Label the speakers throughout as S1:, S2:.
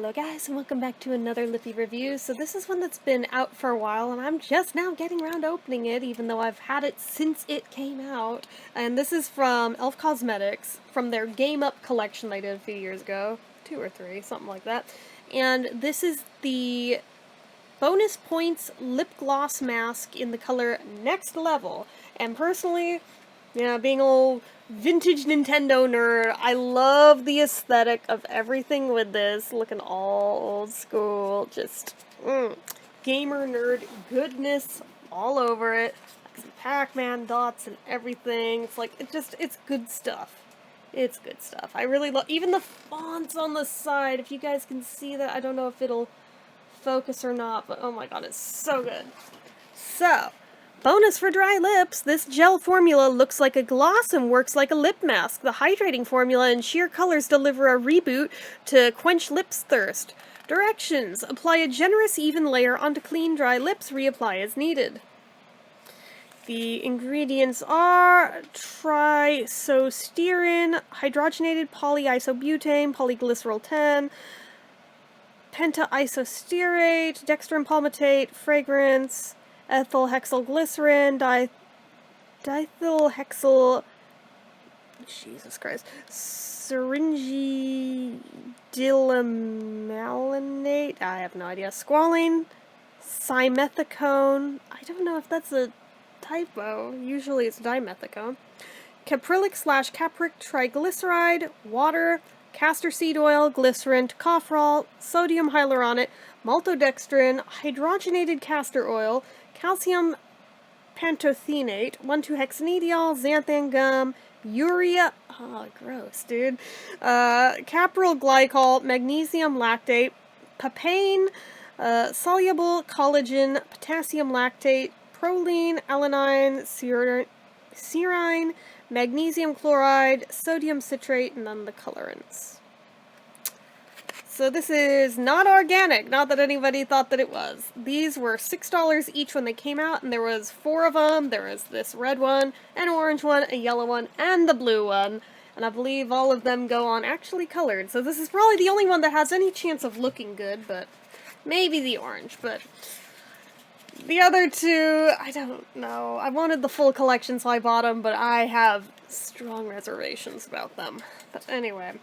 S1: Hello guys, and welcome back to another lippy review. So this is one that's been out for a while, and I'm just now getting around to opening it, even though I've had it since it came out. And this is from e.l.f. Cosmetics, from their Game Up collection they did a few years ago. 2 or 3, something like that. And this is the bonus points lip gloss mask in the color Next Level. And personally, yeah, being old vintage Nintendo nerd, I love the aesthetic of everything with this, looking all old school, just gamer nerd goodness all over it. Like some Pac-Man dots and everything. It's like, it's good stuff. It's good stuff. I really love, even the fonts on the side, if you guys can see that, I don't know if it'll focus or not, but oh my god, it's so good. So, bonus for dry lips, this gel formula looks like a gloss and works like a lip mask. The hydrating formula and sheer colors deliver a reboot to quench lips thirst. Directions: apply a generous even layer onto clean dry lips, reapply as needed. The ingredients are trisosterin, hydrogenated polyisobutane, polyglycerol 10, pentaisostearate, dextrin palmitate, fragrance, ethyl hexyl glycerin, diethyl hexyl, Jesus Christ, syringidilamalonate, I have no idea, squalene, simethicone, I don't know if that's a typo, usually it's dimethicone, caprylic/capric triglyceride, water, castor seed oil, glycerin, tocopherol, sodium hyaluronate, maltodextrin, hydrogenated castor oil, calcium pantothenate, 1,2-hexanediol, xanthan gum, urea, oh gross, dude, capryl glycol, magnesium lactate, papain, soluble collagen, potassium lactate, proline, alanine, serine, magnesium chloride, sodium citrate, and then the colorants. So this is not organic, not that anybody thought that it was. These were $6 each when they came out, and there was 4 of them. There was this red one, an orange one, a yellow one, and the blue one. And I believe all of them go on actually colored. So this is probably the only one that has any chance of looking good, but maybe the orange, but the other two, I don't know. I wanted the full collection, so I bought them, but I have strong reservations about them. But anyway,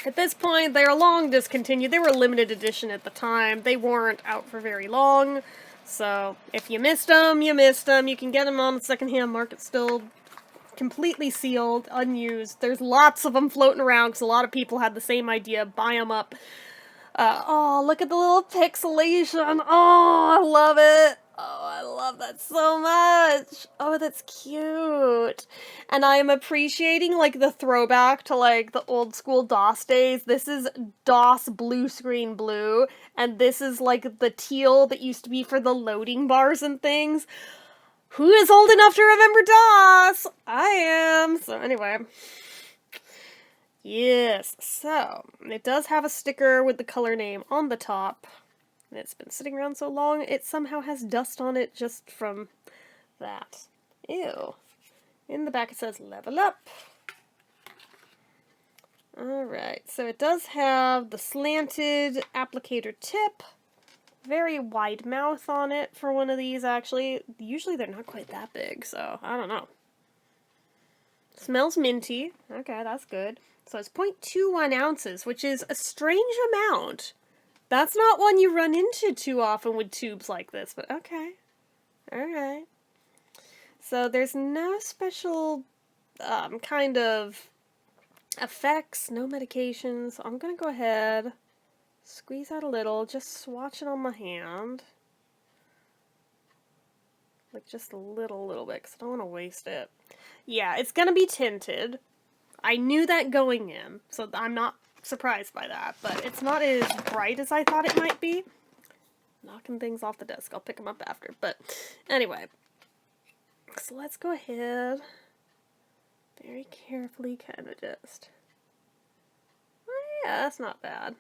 S1: at this point, they are long discontinued. They were limited edition at the time. They weren't out for very long, so if you missed them, you missed them. You can get them on the secondhand market still, completely sealed, unused. There's lots of them floating around because a lot of people had the same idea. Buy them up. Oh, look at the little pixelation. Oh, I love it. Oh, I love that so much. Oh, that's cute. And I am appreciating, like, the throwback to, like, the old school DOS days. This is DOS blue screen blue, and this is, like, the teal that used to be for the loading bars and things. Who is old enough to remember DOS? I am. So, anyway. Yes, so, it does have a sticker with the color name on the top. And it's been sitting around so long, it somehow has dust on it just from that. Ew. In the back it says, level up. Alright, so it does have the slanted applicator tip. Very wide mouth on it for one of these, actually. Usually they're not quite that big, so I don't know. Smells minty. Okay, that's good. So it's 0.21 ounces, which is a strange amount. That's not one you run into too often with tubes like this, but okay. Alright. So there's no special kind of effects, no medications. So I'm gonna go ahead, squeeze out a little, just swatch it on my hand. Like just a little bit, because I don't want to waste it. Yeah, it's gonna be tinted. I knew that going in, so I'm not surprised by that, but it's not as bright as I thought it might be. Knocking things off the desk, I'll pick them up after, but anyway. So let's go ahead, very carefully kind of just, oh yeah, that's not bad.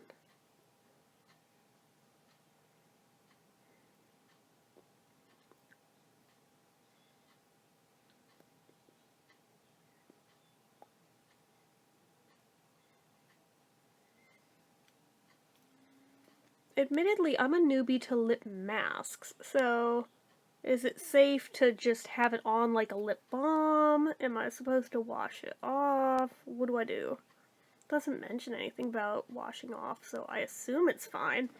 S1: admittedly, I'm a newbie to lip masks, so is it safe to just have it on like a lip balm? Am I supposed to wash it off? What do I do? It doesn't mention anything about washing off, so I assume it's fine.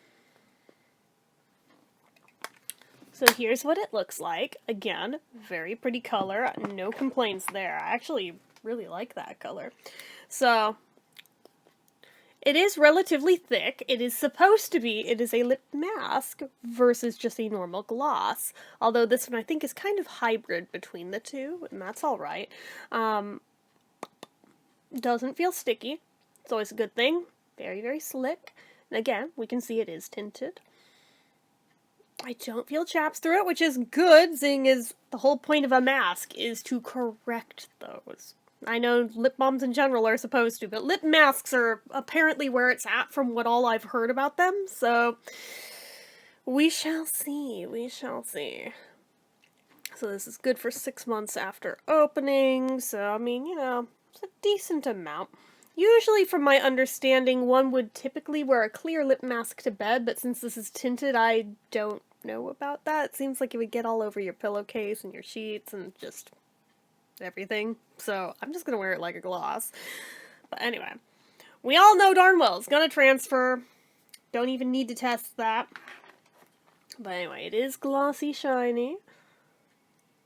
S1: So here's what it looks like. Again, very pretty color. No complaints there. I actually really like that color. So it is relatively thick. It is supposed to be. It is a lip mask versus just a normal gloss. Although this one I think is kind of hybrid between the two, and that's alright. Doesn't feel sticky. It's always a good thing. Very, very slick. And again, we can see it is tinted. I don't feel chaps through it, which is good, seeing as the whole point of a mask is to correct those. I know lip balms in general are supposed to, but lip masks are apparently where it's at from what all I've heard about them, so we shall see, we shall see. So this is good for 6 months after opening, so I mean, you know, it's a decent amount. Usually, from my understanding, one would typically wear a clear lip mask to bed, but since this is tinted, I don't know about that. It seems like it would get all over your pillowcase and your sheets and just everything. So I'm just gonna wear it like a gloss. But anyway, we all know darn well it's gonna transfer. Don't even need to test that. But anyway, it is glossy shiny,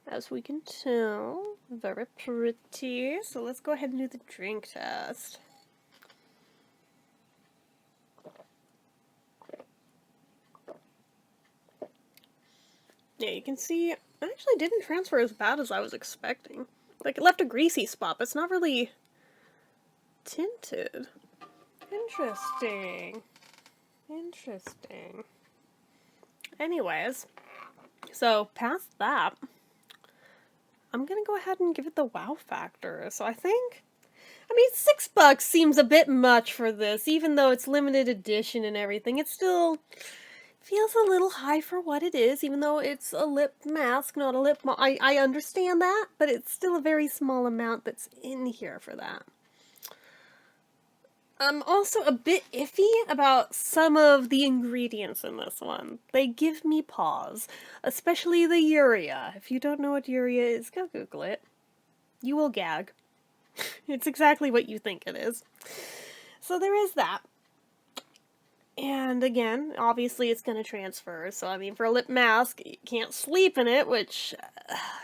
S1: as we can tell. Very pretty. So let's go ahead and do the drink test. Yeah, you can see it actually didn't transfer as bad as I was expecting. Like, it left a greasy spot, but it's not really tinted. Interesting. Interesting. Anyways, so past that, I'm gonna go ahead and give it the wow factor. So I mean, $6 seems a bit much for this, even though it's limited edition and everything. It still feels a little high for what it is, even though it's a lip mask, not a lip balm. I understand that, but it's still a very small amount that's in here for that. I'm also a bit iffy about some of the ingredients in this one. They give me pause, especially the urea. If you don't know what urea is, go Google it. You will gag. It's exactly what you think it is. So there is that. And again, obviously it's going to transfer. So, I mean, for a lip mask, you can't sleep in it, which,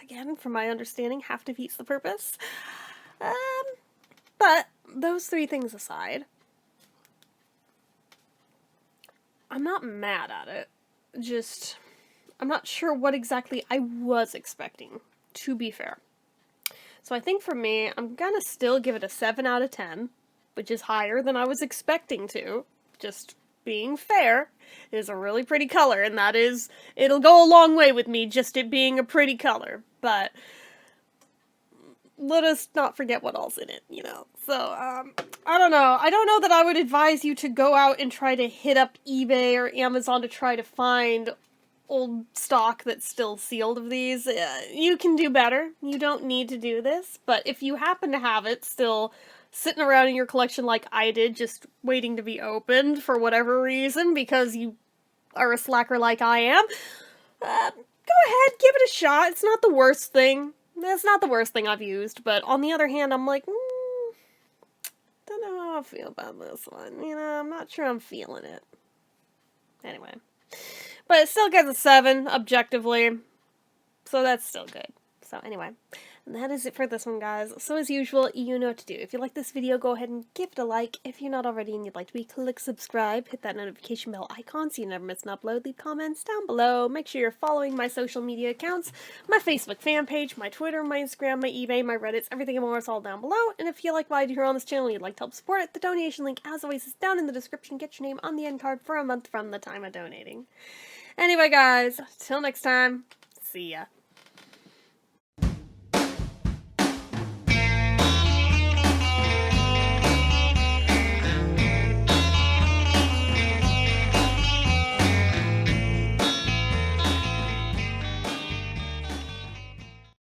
S1: again, from my understanding, half defeats the purpose. But those three things aside, I'm not mad at it. Just, I'm not sure what exactly I was expecting, to be fair. So I think for me, I'm gonna still give it a 7 out of 10, which is higher than I was expecting to. Just being fair, it is a really pretty color, and that is, it'll go a long way with me, just it being a pretty color, but let us not forget what all's in it, you know. So, I don't know. I don't know that I would advise you to go out and try to hit up eBay or Amazon to try to find old stock that's still sealed of these. You can do better. You don't need to do this, but if you happen to have it still sitting around in your collection like I did, just waiting to be opened for whatever reason, because you are a slacker like I am, go ahead, give it a shot. It's not the worst thing. It's not the worst thing I've used, but on the other hand, I'm like, don't know how I feel about this one. You know, I'm not sure I'm feeling it. Anyway. But it still gets a 7, objectively. So that's still good. So anyway, and that is it for this one, guys. So as usual, you know what to do. If you like this video, go ahead and give it a like. If you're not already and you'd like to be, click subscribe. Hit that notification bell icon so you never miss an upload. Leave comments down below. Make sure you're following my social media accounts. My Facebook fan page, my Twitter, my Instagram, my eBay, my Reddits, everything and more is all down below. And if you like what I do here on this channel and you'd like to help support it, the donation link, as always, is down in the description. Get your name on the end card for a month from the time of donating. Anyway, guys, till next time, see ya.